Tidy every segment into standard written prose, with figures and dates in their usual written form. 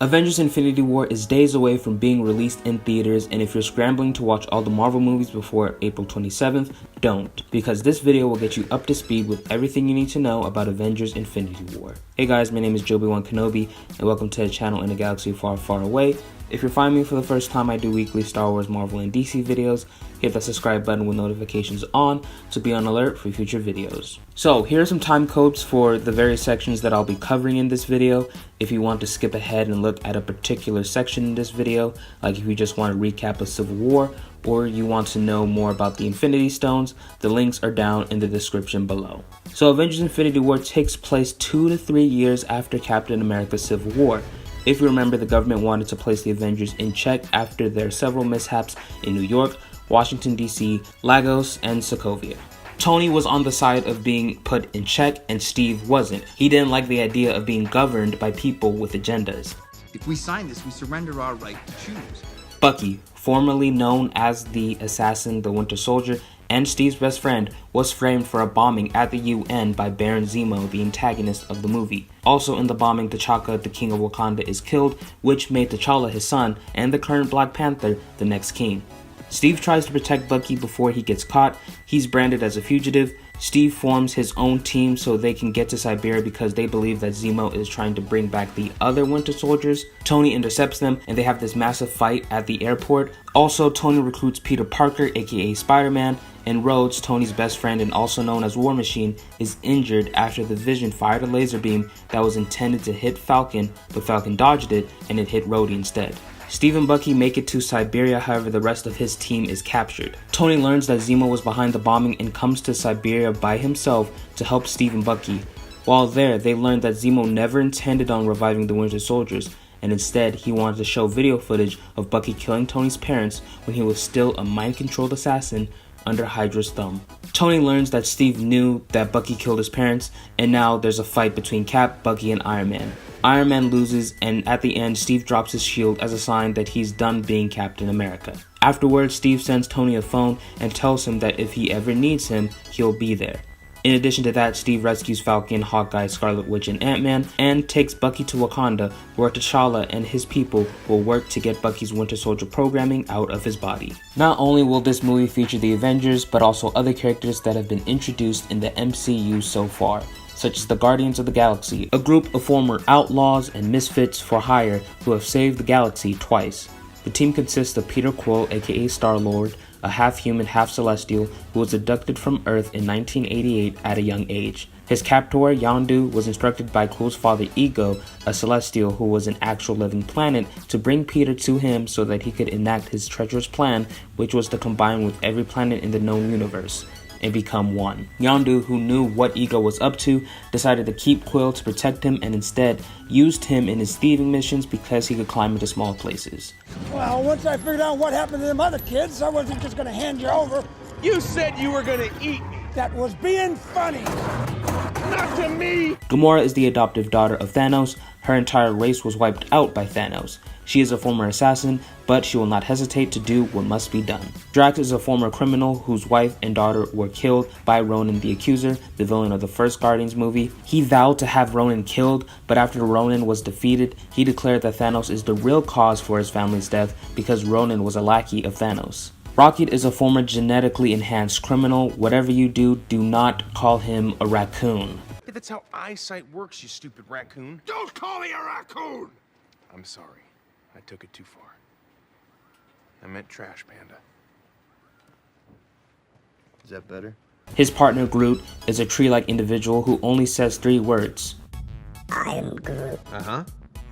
Avengers Infinity War is days away from being released in theaters, and if you're scrambling to watch all the Marvel movies before April 27th, don't, because this video will get you up to speed with everything you need to know about Avengers Infinity War. Hey guys, my name is Jobi-Wan and welcome to the channel in a galaxy far, far away. If you're finding me for the first time, I do weekly Star Wars, Marvel, and DC videos. Hit that subscribe button with notifications on to be on alert for future videos. So here are some time codes for the various sections that I'll be covering in this video. If you want to skip ahead and look at a particular section in this video, like if you just want to recap a Civil War, or you want to know more about the Infinity Stones, the links are down in the description below. So Avengers Infinity War takes place 2 to 3 years after Captain America's Civil War. If you remember, the government wanted to place the Avengers in check after their several mishaps in New York, Washington DC, Lagos, and Sokovia. Tony was on the side of being put in check and Steve wasn't. He didn't like the idea of being governed by people with agendas. If we sign this, we surrender our right to choose. Bucky, formerly known as the assassin, the Winter Soldier, and Steve's best friend, was framed for a bombing at the UN by Baron Zemo, the antagonist of the movie. Also in the bombing, T'Chaka, the king of Wakanda, is killed, which made T'Challa his son, and the current Black Panther, the next king. Steve tries to protect Bucky before he gets caught. He's branded as a fugitive. Steve forms his own team so they can get to Siberia because they believe that Zemo is trying to bring back the other Winter Soldiers. Tony intercepts them and they have this massive fight at the airport. Also, Tony recruits Peter Parker, aka Spider-Man, and Rhodes, Tony's best friend and also known as War Machine, is injured after the Vision fired a laser beam that was intended to hit Falcon, but Falcon dodged it and it hit Rhodey instead. Steve and Bucky make it to Siberia, however the rest of his team is captured. Tony learns that Zemo was behind the bombing and comes to Siberia by himself to help Steve and Bucky. While there, they learn that Zemo never intended on reviving the Winter Soldiers, and instead he wanted to show video footage of Bucky killing Tony's parents when he was still a mind-controlled assassin under Hydra's thumb. Tony learns that Steve knew that Bucky killed his parents, and now there's a fight between Cap, Bucky, and Iron Man. Iron Man loses, and at the end, Steve drops his shield as a sign that he's done being Captain America. Afterwards, Steve sends Tony a phone and tells him that if he ever needs him, he'll be there. In addition to that, Steve rescues Falcon, Hawkeye, Scarlet Witch, and Ant-Man, and takes Bucky to Wakanda, where T'Challa and his people will work to get Bucky's Winter Soldier programming out of his body. Not only will this movie feature the Avengers, but also other characters that have been introduced in the MCU so far, such as the Guardians of the Galaxy, a group of former outlaws and misfits for hire who have saved the galaxy twice. The team consists of Peter Quill, aka Star-Lord, a half-human, half-celestial who was abducted from Earth in 1988 at a young age. His captor, Yondu, was instructed by Quill's father, Ego, a celestial who was an actual living planet, to bring Peter to him so that he could enact his treacherous plan, which was to combine with every planet in the known universe and become one. Yondu, who knew what Ego was up to, decided to keep Quill to protect him and instead used him in his thieving missions because he could climb into small places. Well, once I figured out what happened to them other kids, I wasn't just gonna hand you over. You said you were gonna eat me. That was being funny. Not to me! Gamora is the adoptive daughter of Thanos. Her entire race was wiped out by Thanos. She is a former assassin, but she will not hesitate to do what must be done. Drax is a former criminal whose wife and daughter were killed by Ronan the Accuser, the villain of the first Guardians movie. He vowed to have Ronan killed, but after Ronan was defeated, he declared that Thanos is the real cause for his family's death because Ronan was a lackey of Thanos. Rocket is a former genetically enhanced criminal. Whatever you do, do not call him a raccoon. Hey, that's how eyesight works, you stupid raccoon. Don't call me a raccoon! I'm sorry. I took it too far. I meant trash panda. Is that better? His partner Groot is a tree-like individual who only says 3 words. I am Groot. Uh-huh.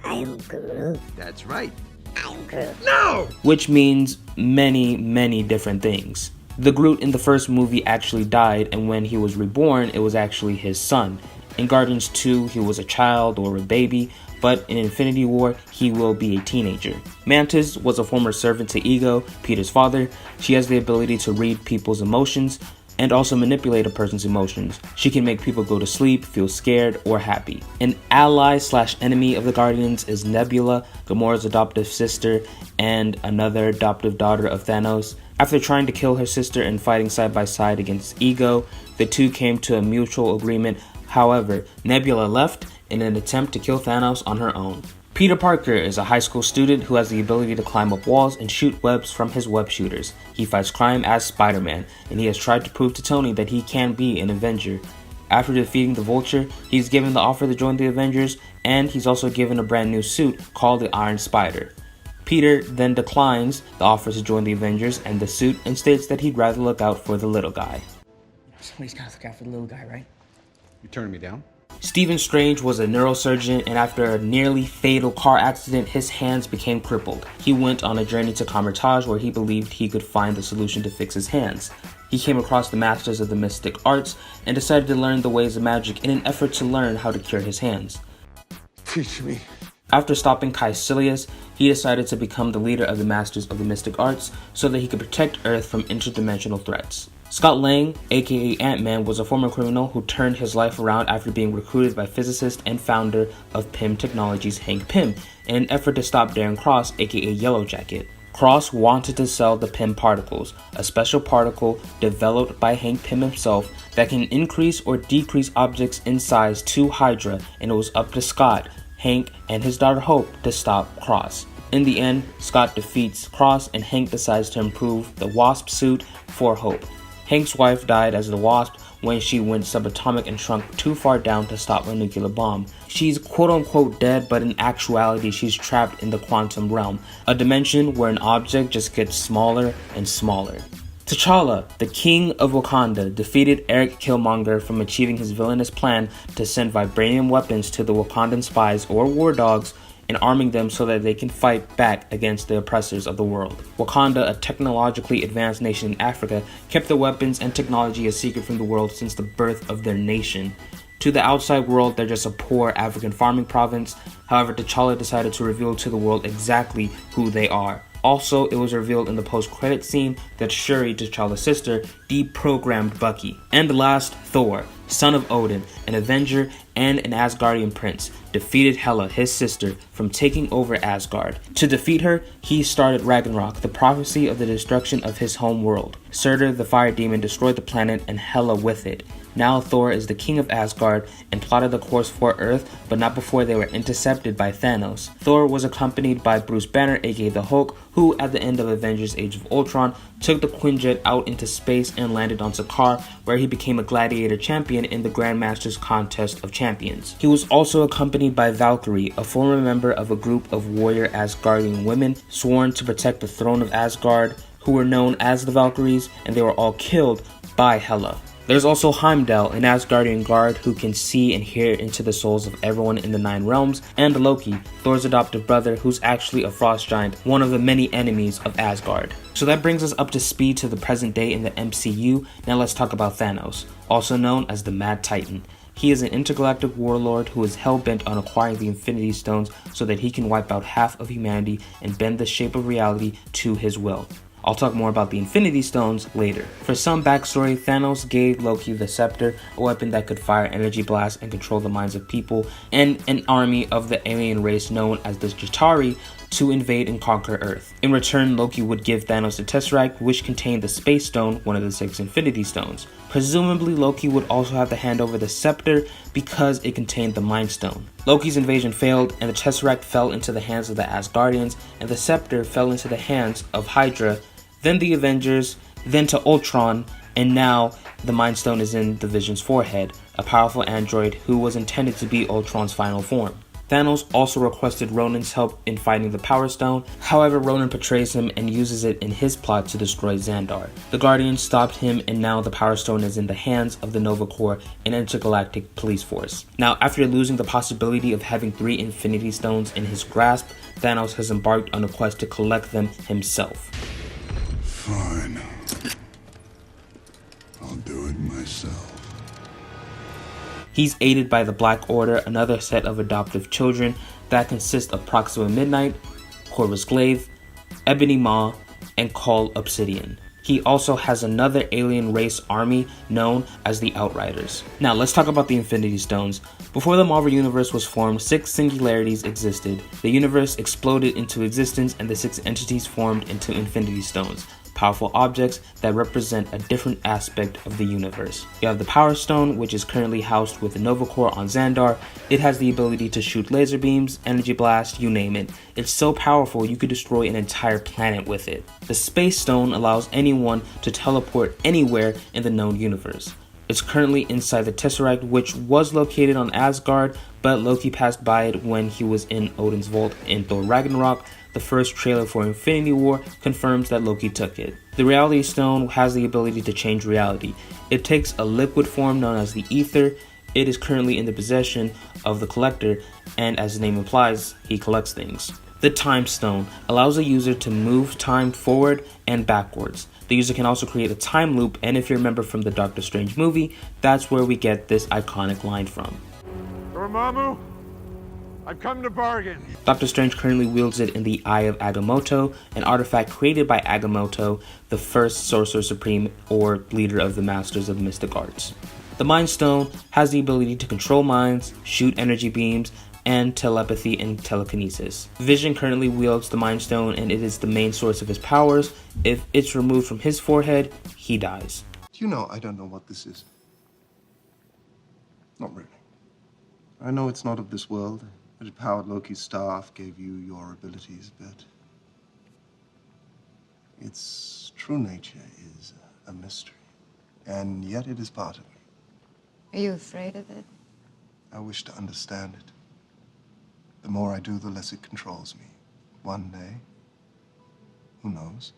I am Groot. That's right. I am Groot. No! Which means many different things. The Groot in the first movie actually died, and when he was reborn, it was actually his son. In Guardians 2, he was a child or a baby, but in Infinity War, he will be a teenager. Mantis was a former servant to Ego, Peter's father. She has the ability to read people's emotions and also manipulate a person's emotions. She can make people go to sleep, feel scared, or happy. An ally/enemy of the Guardians is Nebula, Gamora's adoptive sister and another adoptive daughter of Thanos. After trying to kill her sister and fighting side by side against Ego, the two came to a mutual agreement. However, Nebula left in an attempt to kill Thanos on her own. Peter Parker is a high school student who has the ability to climb up walls and shoot webs from his web shooters. He fights crime as Spider-Man, and he has tried to prove to Tony that he can be an Avenger. After defeating the Vulture, he's given the offer to join the Avengers, and he's also given a brand new suit called the Iron Spider. Peter then declines the offer to join the Avengers and the suit and states that he'd rather look out for the little guy. Somebody's gotta look out for the little guy, right? You turning me down? Stephen Strange was a neurosurgeon, and after a nearly fatal car accident, his hands became crippled. He went on a journey to Kamar-Taj where he believed he could find the solution to fix his hands. He came across the masters of the mystic arts and decided to learn the ways of magic in an effort to learn how to cure his hands. Teach me. After stopping Caecilius, he decided to become the leader of the Masters of the Mystic Arts so that he could protect Earth from interdimensional threats. Scott Lang, aka Ant-Man, was a former criminal who turned his life around after being recruited by physicist and founder of Pym Technologies Hank Pym in an effort to stop Darren Cross, aka Yellow Jacket. Cross wanted to sell the Pym particles, a special particle developed by Hank Pym himself that can increase or decrease objects in size to Hydra, and it was up to Scott, Hank, and his daughter Hope to stop Cross. In the end, Scott defeats Cross and Hank decides to improve the Wasp suit for Hope. Hank's wife died as the Wasp when she went subatomic and shrunk too far down to stop a nuclear bomb. She's quote-unquote dead, but in actuality she's trapped in the quantum realm, a dimension where an object just gets smaller and smaller. T'Challa, the king of Wakanda, defeated Eric Killmonger from achieving his villainous plan to send vibranium weapons to the Wakandan spies or war dogs and arming them so that they can fight back against the oppressors of the world. Wakanda, a technologically advanced nation in Africa, kept their weapons and technology a secret from the world since the birth of their nation. To the outside world, they're just a poor African farming province. However, T'Challa decided to reveal to the world exactly who they are. Also, it was revealed in the post-credit scene that Shuri, T'Challa's sister, deprogrammed Bucky. And last, Thor, son of Odin, an Avenger and an Asgardian prince, defeated Hela, his sister, from taking over Asgard. To defeat her, he started Ragnarok, the prophecy of the destruction of his home world. Surtur, the fire demon, destroyed the planet and Hela with it. Now Thor is the king of Asgard and plotted the course for Earth, but not before they were intercepted by Thanos. Thor was accompanied by Bruce Banner, aka the Hulk, who at the end of Avengers Age of Ultron took the Quinjet out into space and landed on Sakaar, where he became a gladiator champion in the Grandmasters Contest of Champions. He was also accompanied by Valkyrie, a former member of a group of warrior Asgardian women sworn to protect the throne of Asgard, who were known as the Valkyries, and they were all killed by Hela. There's also Heimdall, an Asgardian guard who can see and hear into the souls of everyone in the 9 realms, and Loki, Thor's adopted brother, who's actually a frost giant, one of the many enemies of Asgard. So that brings us up to speed to the present day in the MCU. Now let's talk about Thanos, also known as the Mad Titan. He is an intergalactic warlord who is hell-bent on acquiring the Infinity Stones so that he can wipe out half of humanity and bend the shape of reality to his will. I'll talk more about the Infinity Stones later. For some backstory, Thanos gave Loki the Scepter, a weapon that could fire energy blasts and control the minds of people, and an army of the alien race known as the Chitauri to invade and conquer Earth. In return, Loki would give Thanos the Tesseract, which contained the Space Stone, one of the 6 Infinity Stones. Presumably, Loki would also have to hand over the Scepter because it contained the Mind Stone. Loki's invasion failed, and the Tesseract fell into the hands of the Asgardians, and the Scepter fell into the hands of Hydra, then the Avengers, then to Ultron, and now the Mind Stone is in the Vision's forehead, a powerful android who was intended to be Ultron's final form. Thanos also requested Ronan's help in fighting the Power Stone, however Ronan betrays him and uses it in his plot to destroy Xandar. The Guardians stopped him, and now the Power Stone is in the hands of the Nova Corps, an intergalactic police force. Now, after losing the possibility of having 3 Infinity Stones in his grasp, Thanos has embarked on a quest to collect them himself. Fine. I'll do it myself. He's aided by the Black Order, another set of adoptive children that consist of Proxima Midnight, Corvus Glaive, Ebony Maw, and Cull Obsidian. He also has another alien race army known as the Outriders. Now let's talk about the Infinity Stones. Before the Marvel Universe was formed, 6 singularities existed. The universe exploded into existence and the 6 entities formed into Infinity Stones. powerful objects that represent a different aspect of the universe. You have the Power Stone, which is currently housed with the Nova Core on Xandar. It has the ability to shoot laser beams, energy blast, you name it. It's so powerful you could destroy an entire planet with it. The Space Stone allows anyone to teleport anywhere in the known universe. It's currently inside the Tesseract, which was located on Asgard, but Loki passed by it when he was in Odin's vault in Thor Ragnarok. The first trailer for Infinity War confirms that Loki took it. The Reality Stone has the ability to change reality. It takes a liquid form known as the Ether. It is currently in the possession of the Collector, and as the name implies, he collects things. The Time Stone allows a user to move time forward and backwards. The user can also create a time loop, and if you remember from the Doctor Strange movie, that's where we get this iconic line from. Dormammu, I've come to bargain. Doctor Strange currently wields it in the Eye of Agamotto, an artifact created by Agamotto, the first Sorcerer Supreme or leader of the Masters of Mystic Arts. The Mind Stone has the ability to control minds, shoot energy beams, and telepathy and telekinesis. Vision currently wields the Mind Stone, and it is the main source of his powers. If it's removed from his forehead, he dies. Do you know I don't know what this is? Not really. I know it's not of this world. It powered Loki's staff, gave you your abilities, but its true nature is a mystery. And yet it is part of me. Are you afraid of it? I wish to understand it. The more I do, the less it controls me. One day, who knows,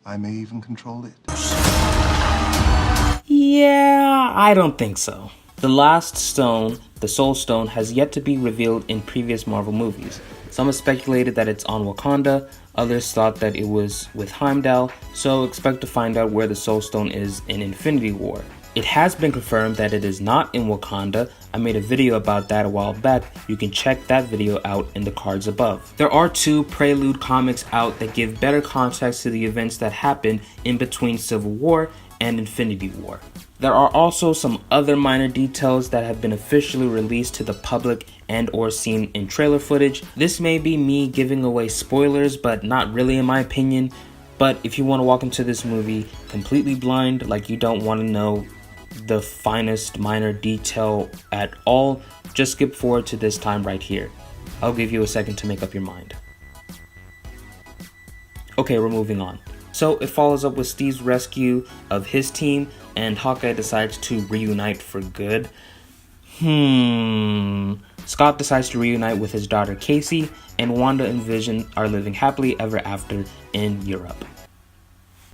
I may even control it. Yeah, I don't think so. The last stone, the Soul Stone, has yet to be revealed in previous Marvel movies. Some have speculated that it's on Wakanda, others thought that it was with Heimdall, so expect to find out where the Soul Stone is in Infinity War. It has been confirmed that it is not in Wakanda. I made a video about that a while back. You can check that video out in the cards above. There are 2 Prelude comics out that give better context to the events that happened in between Civil War and Infinity War. There are also some other minor details that have been officially released to the public and or seen in trailer footage. This may be me giving away spoilers, but not really in my opinion. But if you want to walk into this movie completely blind, like you don't want to know the finest minor detail at all, just skip forward to this time right here. I'll give you a second to make up your mind. Okay, we're moving on. So it follows up with Steve's rescue of his team, and Hawkeye decides to reunite for good. Scott decides to reunite with his daughter Casey, and Wanda and Vision are living happily ever after in Europe.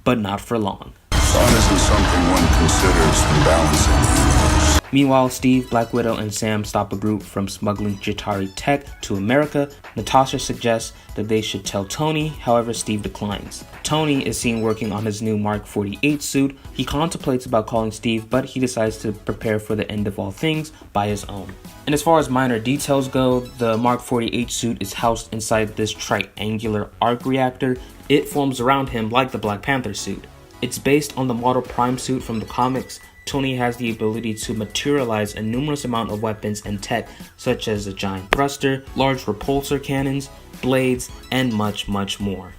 But not for long. Fun isn't something one considers when balancing the universe. Meanwhile, Steve, Black Widow, and Sam stop a group from smuggling Chitauri tech to America. Natasha suggests that they should tell Tony, however Steve declines. Tony is seen working on his new Mark 48 suit. He contemplates about calling Steve, but he decides to prepare for the end of all things by his own. And as far as minor details go, the Mark 48 suit is housed inside this triangular arc reactor. It forms around him like the Black Panther suit. It's based on the Model Prime suit from the comics. Tony has the ability to materialize a numerous amount of weapons and tech, such as a giant thruster, large repulsor cannons, blades, and much more.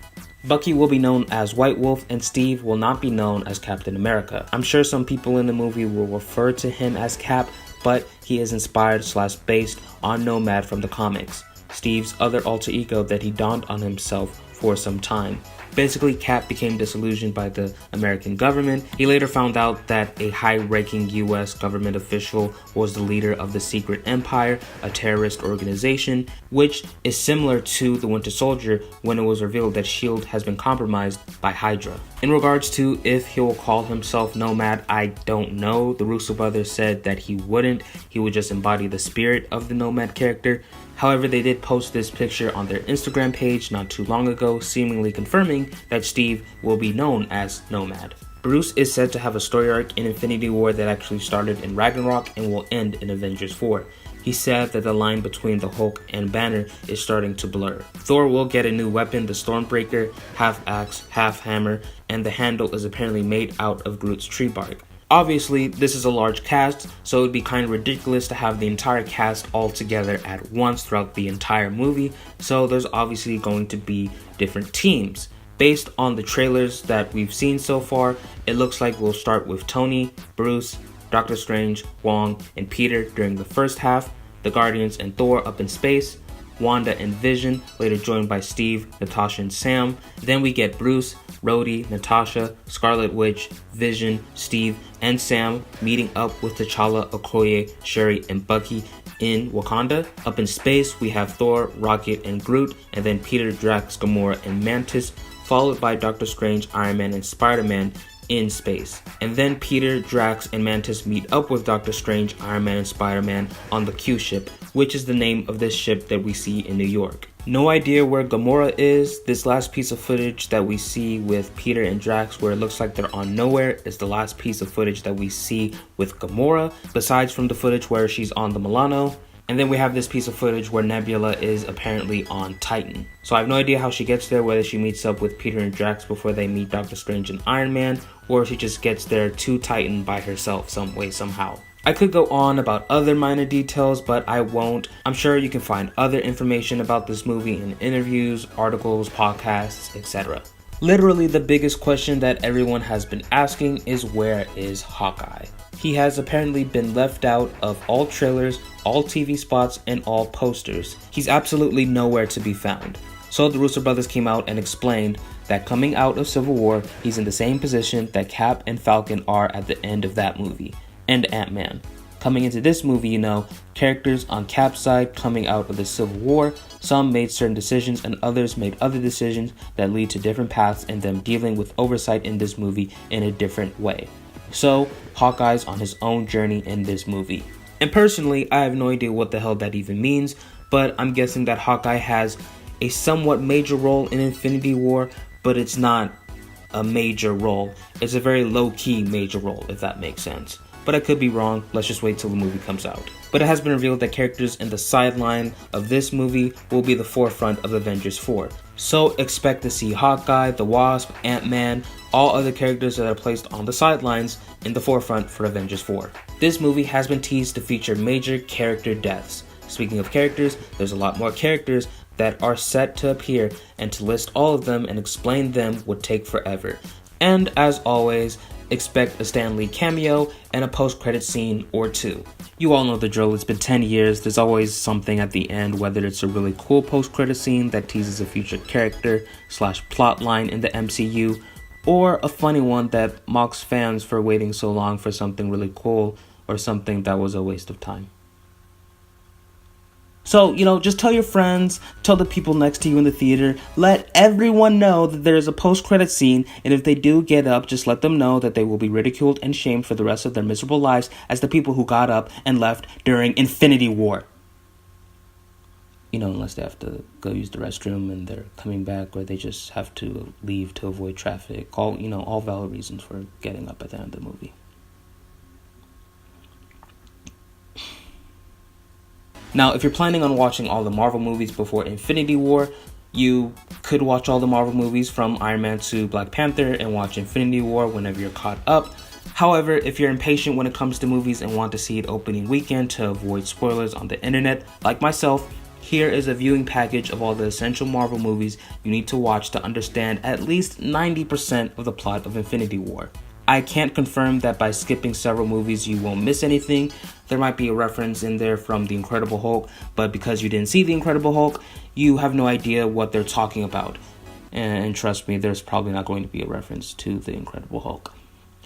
Bucky will be known as White Wolf, and Steve will not be known as Captain America. I'm sure some people in the movie will refer to him as Cap, but he is inspired / based on Nomad from the comics, Steve's other alter ego that he donned on himself for some time. Basically, Cap became disillusioned by the American government. He later found out that a high-ranking US government official was the leader of the Secret Empire, a terrorist organization, which is similar to the Winter Soldier when it was revealed that S.H.I.E.L.D. has been compromised by Hydra. In regards to if he will call himself Nomad, I don't know. The Russo brothers said that he wouldn't. He would just embody the spirit of the Nomad character. However, they did post this picture on their Instagram page not too long ago, seemingly confirming that Steve will be known as Nomad. Bruce is said to have a story arc in Infinity War that actually started in Ragnarok and will end in Avengers 4. He said that the line between the Hulk and Banner is starting to blur. Thor will get a new weapon, the Stormbreaker, half axe, half hammer, and the handle is apparently made out of Groot's tree bark. Obviously, this is a large cast, so it would be kind of ridiculous to have the entire cast all together at once throughout the entire movie, so there's obviously going to be different teams. Based on the trailers that we've seen so far, it looks like we'll start with Tony, Bruce, Doctor Strange, Wong, and Peter during the first half, the Guardians and Thor up in space, Wanda and Vision, later joined by Steve, Natasha, and Sam. Then we get Bruce, Rhodey, Natasha, Scarlet Witch, Vision, Steve, and Sam meeting up with T'Challa, Okoye, Shuri, and Bucky in Wakanda. Up in space, we have Thor, Rocket, and Groot, and then Peter, Drax, Gamora, and Mantis, followed by Doctor Strange, Iron Man, and Spider-Man in space. And then Peter, Drax, and Mantis meet up with Doctor Strange, Iron Man, and Spider-Man on the Q ship, which is the name of this ship that we see in New York. No idea where Gamora is. This last piece of footage that we see with Peter and Drax where it looks like they're on nowhere is the last piece of footage that we see with Gamora, besides from the footage where she's on the Milano. And then we have this piece of footage where Nebula is apparently on Titan. So I have no idea how she gets there, whether she meets up with Peter and Drax before they meet Doctor Strange and Iron Man, or she just gets there to Titan by herself some way, somehow. I could go on about other minor details, but I won't. I'm sure you can find other information about this movie in interviews, articles, podcasts, etc. Literally the biggest question that everyone has been asking is, where is Hawkeye? He has apparently been left out of all trailers, all TV spots, and all posters. He's absolutely nowhere to be found. So the Russo brothers came out and explained that coming out of Civil War, he's in the same position that Cap and Falcon are at the end of that movie, and Ant-Man. Coming into this movie, characters on Cap's side coming out of the Civil War, some made certain decisions and others made other decisions that lead to different paths and them dealing with oversight in this movie in a different way. So, Hawkeye's on his own journey in this movie. And personally, I have no idea what the hell that even means, but I'm guessing that Hawkeye has a somewhat major role in Infinity War, but it's not a major role. It's a very low-key major role, if that makes sense. But I could be wrong. Let's just wait till the movie comes out. But it has been revealed that characters in the sideline of this movie will be the forefront of Avengers 4. So expect to see Hawkeye, the Wasp, Ant-Man, all other characters that are placed on the sidelines in the forefront for Avengers 4. This movie has been teased to feature major character deaths. Speaking of characters, there's a lot more characters that are set to appear, and to list all of them and explain them would take forever. And as always, expect a Stan Lee cameo and a post-credit scene or two. You all know the drill, it's been 10 years, there's always something at the end, whether it's a really cool post-credit scene that teases a future character / plot line in the MCU, or a funny one that mocks fans for waiting so long for something really cool or something that was a waste of time. So, just tell your friends, tell the people next to you in the theater, let everyone know that there is a post-credit scene, and if they do get up, just let them know that they will be ridiculed and shamed for the rest of their miserable lives as the people who got up and left during Infinity War. Unless they have to go use the restroom and they're coming back, or they just have to leave to avoid traffic. All valid reasons for getting up at the end of the movie. Now, if you're planning on watching all the Marvel movies before Infinity War, you could watch all the Marvel movies from Iron Man to Black Panther and watch Infinity War whenever you're caught up. However, if you're impatient when it comes to movies and want to see it opening weekend to avoid spoilers on the internet, like myself, here is a viewing package of all the essential Marvel movies you need to watch to understand at least 90% of the plot of Infinity War. I can't confirm that by skipping several movies you won't miss anything. There might be a reference in there from The Incredible Hulk, but because you didn't see The Incredible Hulk, you have no idea what they're talking about. And trust me, there's probably not going to be a reference to The Incredible Hulk.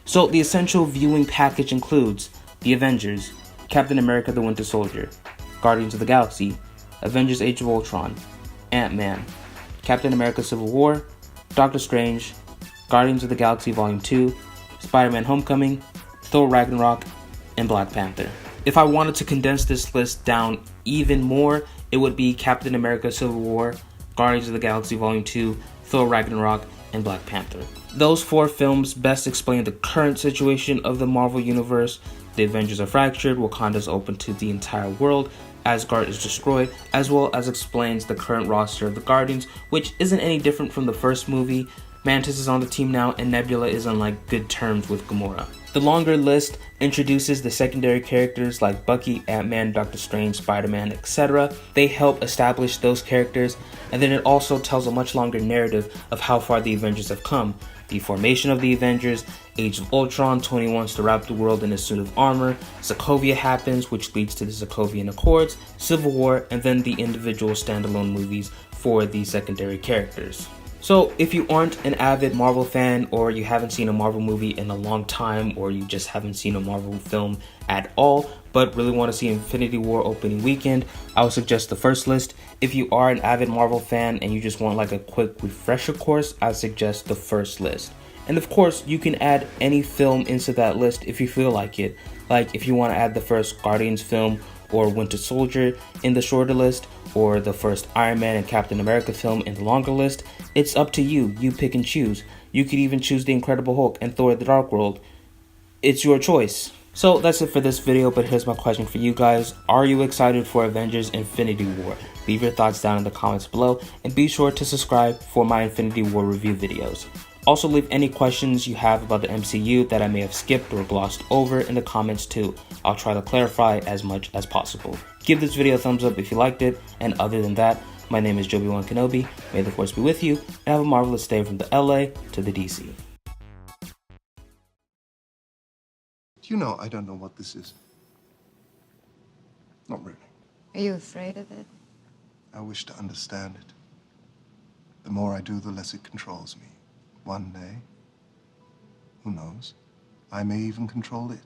So the essential viewing package includes The Avengers, Captain America the Winter Soldier, Guardians of the Galaxy, Avengers Age of Ultron, Ant-Man, Captain America Civil War, Doctor Strange, Guardians of the Galaxy Volume 2, Spider-Man Homecoming, Thor Ragnarok, and Black Panther. If I wanted to condense this list down even more, it would be Captain America Civil War, Guardians of the Galaxy Volume 2, Thor Ragnarok, and Black Panther. Those 4 films best explain the current situation of the Marvel Universe. The Avengers are fractured, Wakanda's open to the entire world, Asgard is destroyed, as well as explains the current roster of the Guardians, which isn't any different from the first movie. Mantis is on the team now, and Nebula is on like good terms with Gamora. The longer list introduces the secondary characters like Bucky, Ant-Man, Doctor Strange, Spider-Man, etc. They help establish those characters, and then it also tells a much longer narrative of how far the Avengers have come. The formation of the Avengers, Age of Ultron, Tony wants to wrap the world in a suit of armor, Sokovia happens, which leads to the Sokovian Accords, Civil War, and then the individual standalone movies for the secondary characters. So if you aren't an avid Marvel fan, or you haven't seen a Marvel movie in a long time, or you just haven't seen a Marvel film at all, but really want to see Infinity War opening weekend, I would suggest the first list. If you are an avid Marvel fan and you just want like a quick refresher course, I suggest the first list. And of course, you can add any film into that list if you feel like it. Like if you want to add the first Guardians film or Winter Soldier in the shorter list, or the first Iron Man and Captain America film in the longer list, it's up to you. You pick and choose. You could even choose The Incredible Hulk and Thor the Dark World. It's your choice. So that's it for this video, but here's my question for you guys. Are you excited for Avengers Infinity War? Leave your thoughts down in the comments below, and be sure to subscribe for my Infinity War review videos. Also, leave any questions you have about the MCU that I may have skipped or glossed over in the comments too. I'll try to clarify as much as possible. Give this video a thumbs up if you liked it, and other than that, my name is Jobi-Wan Kenobi. May the Force be with you, and have a marvelous day from the LA to the DC. Do you know, I don't know what this is. Not really. Are you afraid of it? I wish to understand it. The more I do, the less it controls me. One day, who knows, I may even control it.